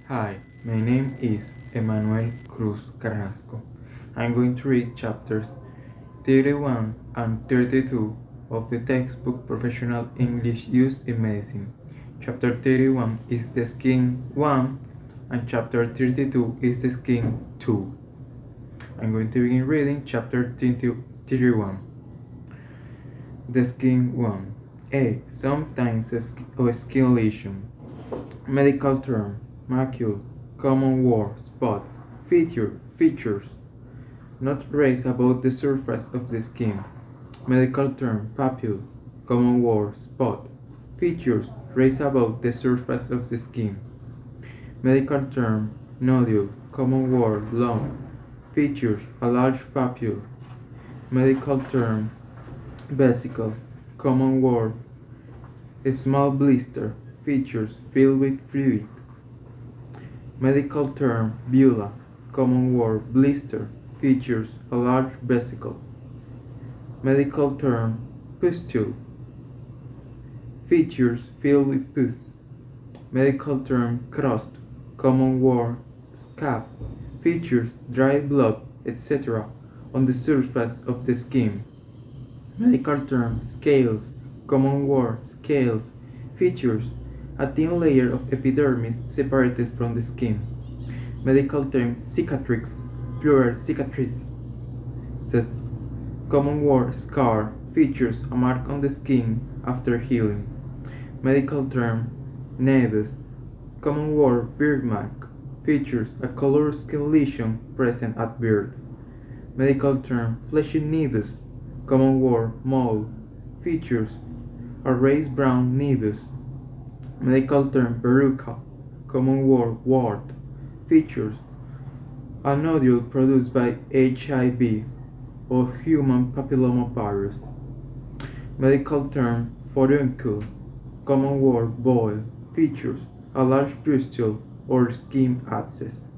Hi, my name is Emmanuel Cruz Carrasco. I'm going to read chapters 31 and 32 of the textbook Professional English Used in Medicine. Chapter 31 is the skin 1 and chapter 32 is the skin 2. I'm going to begin reading chapter 31. The skin 1. A. Some types of skin lesion. Medical term: macule, common word: spot, features, not raised above the surface of the skin. Medical term: papule, common word: spot, features, raised above the surface of the skin. Medical term: nodule, common word: lump, features, a large papule. Medical term: vesicle, common word: a small blister, features, filled with fluid. Medical term: bulla, common word: blister, features, a large vesicle. Medical term: pustule, features, filled with pus. Medical term: crust, common word: scab, features, dry blood, etc. on the surface of the skin. Medical term: scales, common word: scales, features, a thin layer of epidermis separated from the skin. Medical term: cicatrix, plural cicatrices, common word: scar, features, a mark on the skin after healing. Medical term: nevus, common word: birthmark, features, a colored skin lesion present at birth. Medical term: fleshy nevus, common word: mole, features, a raised brown nevus. Medical term: verruca, common word: wart, features, a nodule produced by HIV or human papillomavirus. Medical term: furuncle, common word: boil, features, a large pustule or skin abscess.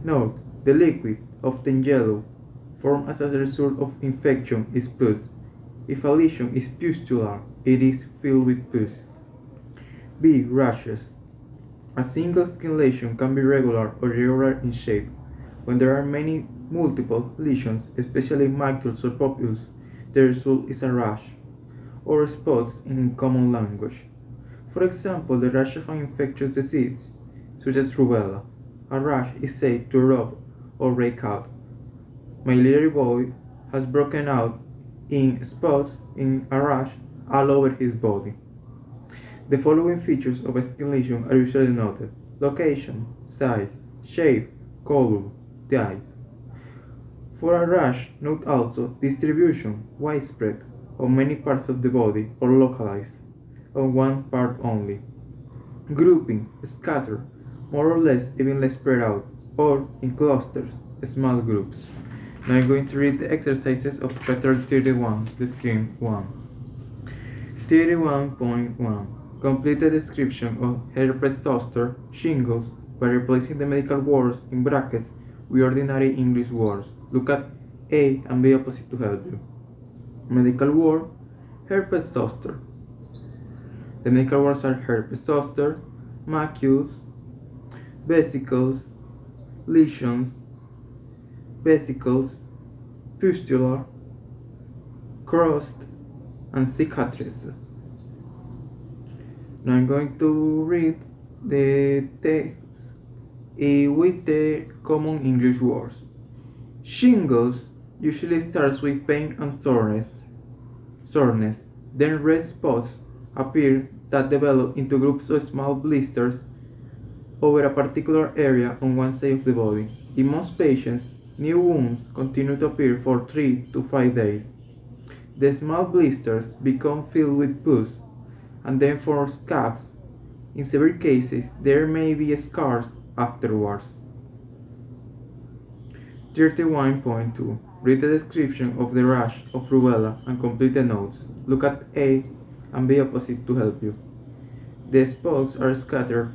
Note: the liquid, often yellow, formed as a result of infection is pus. If a lesion is pustular, it is filled with pus. B. Rashes. A single skin lesion can be regular or irregular in shape. When there are multiple lesions, especially macules or papules, the result is a rash, or spots in common language. For example, the rash of an infectious disease, such as rubella. A rash is said to rub or break out. My little boy has broken out in spots in a rash all over his body. The following features of a skin lesion are usually noted: location, size, shape, color, type. For a rash, note also distribution, widespread, on many parts of the body, or localized, on one part only. Grouping, scattered, more or less evenly spread out, or in clusters, small groups. Now I'm going to read the exercises of chapter 31, the skin 1. 31.1. Complete the description of herpes zoster, shingles, by replacing the medical words in brackets with ordinary English words. Look at A and B opposite to help you. Medical word: herpes zoster. The medical words are herpes zoster, macules, vesicles, lesions, vesicles, pustular, crust, and cicatrices. Now I'm going to read the text with the common English words. Shingles usually starts with pain and soreness. Then red spots appear that develop into groups of small blisters over a particular area on one side of the body. In most patients, new wounds continue to appear for 3 to 5 days. The small blisters become filled with pus and then form scabs. In severe cases, there may be scars afterwards. 31.2. Read the description of the rash of rubella and complete the notes. Look at A and B opposite to help you. The spots are scattered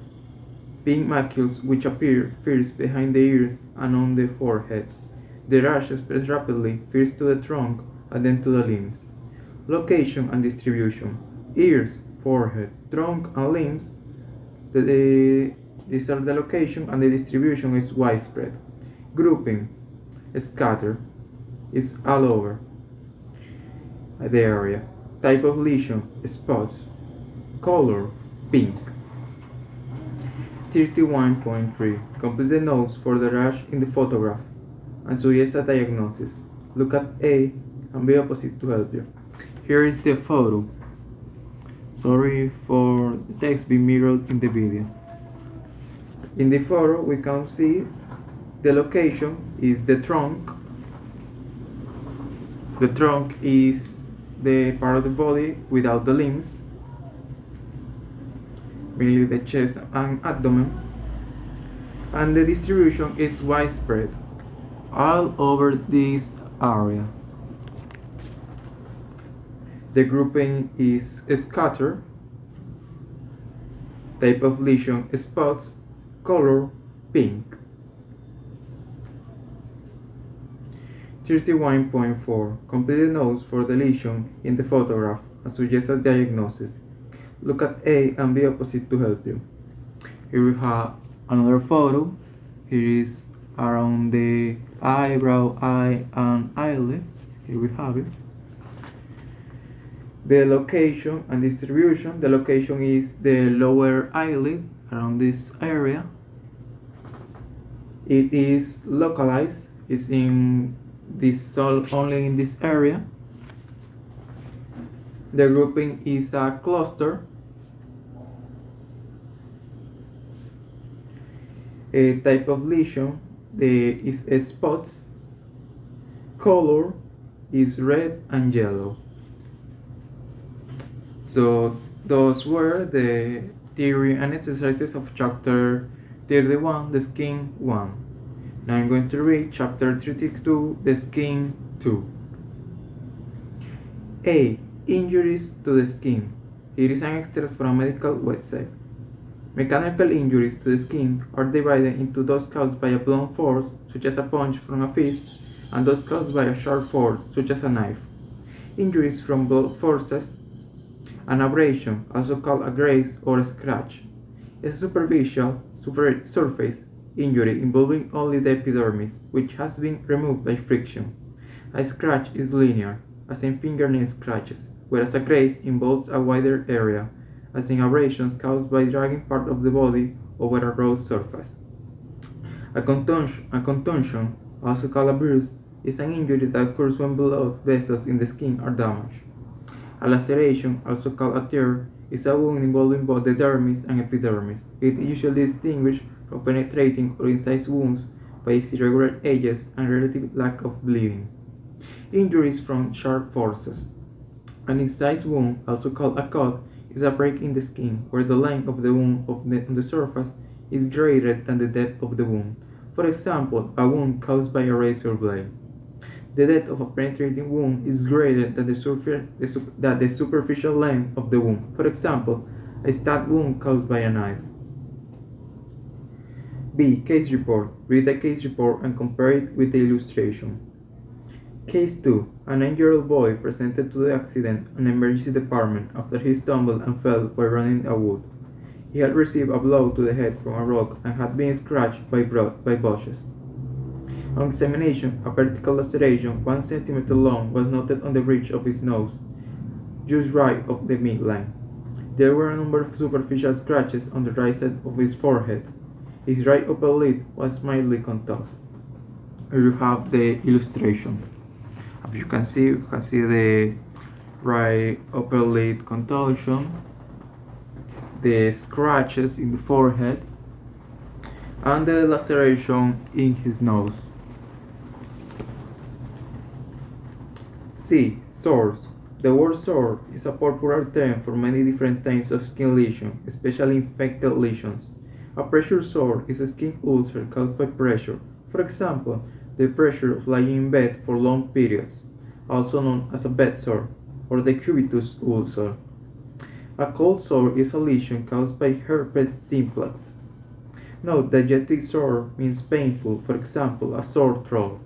pink macules which appear first behind the ears and on the forehead. The rash spreads rapidly, first to the trunk and then to the limbs. Location and distribution: ears, forehead, trunk, and limbs. The these are the location, and the distribution is widespread. Grouping, scatter, is all over the area. Type of lesion, spots. Color, pink. 31.3. Complete the notes for the rash in the photograph and suggest a diagnosis. Look at A and B opposite to help you. Here is the photo. Sorry for the text being mirrored in the video. In the photo we can see the location is the trunk. The trunk is the part of the body without the limbs, mainly the chest and abdomen, and the distribution is widespread all over this area. The grouping is scatter, type of lesion spots, color pink. 31.4. Complete the notes for the lesion in the photograph and suggest a diagnosis. Look at A and B opposite to help you. Here we have another photo. Here is around the eyebrow, eye, and eyelid. Here we have it. The location and distribution. The location is the lower eyelid around this area. It is localized. It's in this only in this area. The grouping is a cluster. A type of lesion is spots. Color is red and yellow. So those were the theory and exercises of chapter 31, the skin 1. Now I'm going to read chapter 32, the skin 2. A. Injuries to the skin. It is an extract from a medical website. Mechanical injuries to the skin are divided into those caused by a blunt force, such as a punch from a fist, and those caused by a sharp force, such as a knife. Injuries from blunt forces. An abrasion, also called a graze or a scratch, is a superficial surface injury involving only the epidermis, which has been removed by friction. A scratch is linear, as in fingernail scratches, whereas a graze involves a wider area, as in abrasions caused by dragging part of the body over a raw surface. A contusion, also called a bruise, is an injury that occurs when blood vessels in the skin are damaged. A laceration, also called a tear, is a wound involving both the dermis and epidermis. It is usually distinguished from penetrating or incised wounds by its irregular edges and relative lack of bleeding. Injuries from sharp forces. An incised wound, also called a cut, is a break in the skin where the length of the wound on the surface is greater than the depth of the wound. For example, a wound caused by a razor blade. The depth of a penetrating wound is greater than the superficial length of the wound. For example, a stab wound caused by a knife. B. Case report. Read the case report and compare it with the illustration. Case 2. A 9-year-old boy presented to the accident and emergency department after he stumbled and fell while running a wood. He had received a blow to the head from a rock and had been scratched by bushes. On examination, a vertical laceration 1 cm long was noted on the bridge of his nose, just right of the midline. There were a number of superficial scratches on the right side of his forehead. His right upper lid was mildly contused. Here you have the illustration. As you can see the right upper lid contusion, the scratches in the forehead, and the laceration in his nose. C. Sores. The word sore is a popular term for many different types of skin lesions, especially infected lesions. A pressure sore is a skin ulcer caused by pressure. For example, the pressure of lying in bed for long periods, also known as a bed sore, or the cubitus ulcer. A cold sore is a lesion caused by herpes simplex. Note that adjective sore means painful, for example, a sore throat.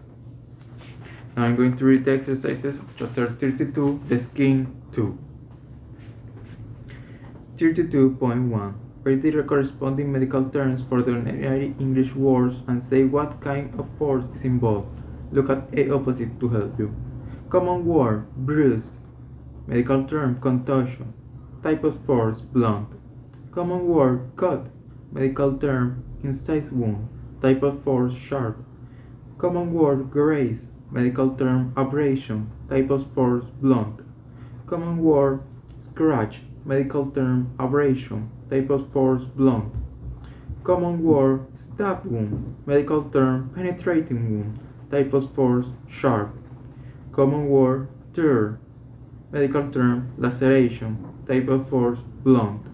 Now I'm going to read the exercises of chapter 32, the skin 2. 32.1. Read the corresponding medical terms for the ordinary English words and say what kind of force is involved. Look at A opposite to help you. Common word, bruise. Medical term, contusion. Type of force, blunt. Common word, cut. Medical term, incise wound. Type of force, sharp. Common word, graze. Medical term, abrasion. Type of force, blunt. Common word, scratch. Medical term, abrasion. Type of force, blunt. Common word, stab wound. Medical term, penetrating wound. Type of force, sharp. Common word, tear. Medical term, laceration. Type of force, blunt.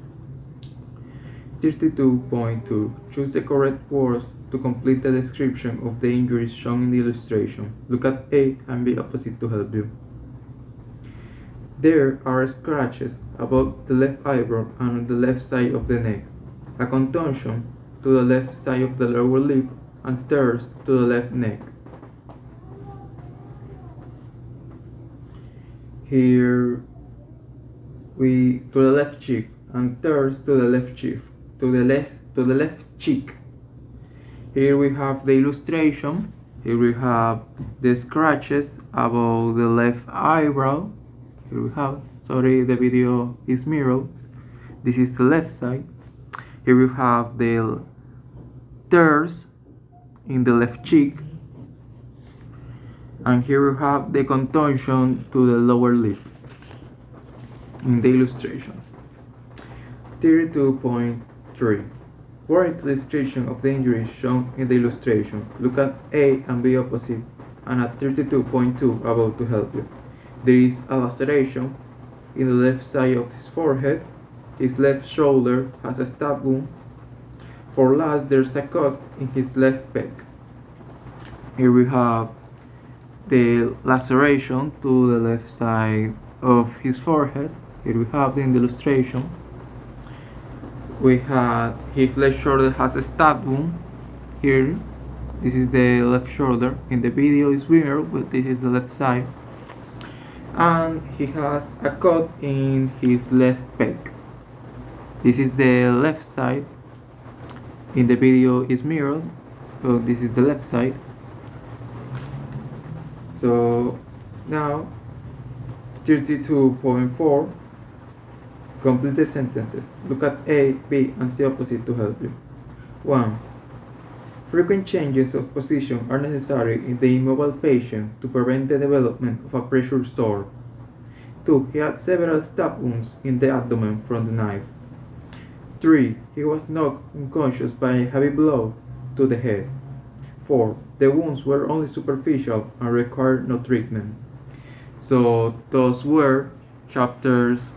32.2. Choose the correct words to complete the description of the injuries shown in the illustration. Look at A and B opposite to help you. There are scratches above the left eyebrow and on the left side of the neck, a contusion to the left side of the lower lip, and tears to the left neck. Here to the left cheek, and tears to the left cheek, to the left cheek. Here we have the illustration. Here we have the scratches above the left eyebrow. Here we have, sorry, the video is mirrored. This is the left side. Here we have the tears in the left cheek. And here we have the contusion to the lower lip in the illustration. 32.3. Write the description of the injuries shown in the illustration. Look at A and B opposite and at 32.2 about to help you. There is a laceration in the left side of his forehead. His left shoulder has a stab wound. For last, there's a cut in his left pec. Here we have the laceration to the left side of his forehead. Here we have in the illustration. We have his left shoulder has a stab wound. Here, this is the left shoulder. In the video is mirrored, but this is the left side. And he has a cut in his left pec. This is the left side. In the video is mirrored, so this is the left side. So now 32.4. Complete the sentences. Look at A, B, and C opposite to help you. 1. Frequent changes of position are necessary in the immobile patient to prevent the development of a pressure sore. 2. He had several stab wounds in the abdomen from the knife. 3. He was knocked unconscious by a heavy blow to the head. 4. The wounds were only superficial and required no treatment. So those were chapters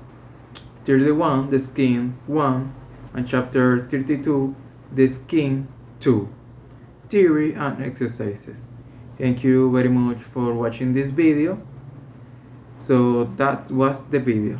31, the skin 1, and chapter 32, the skin 2. Theory and exercises. Thank you very much for watching this video. So that was the video.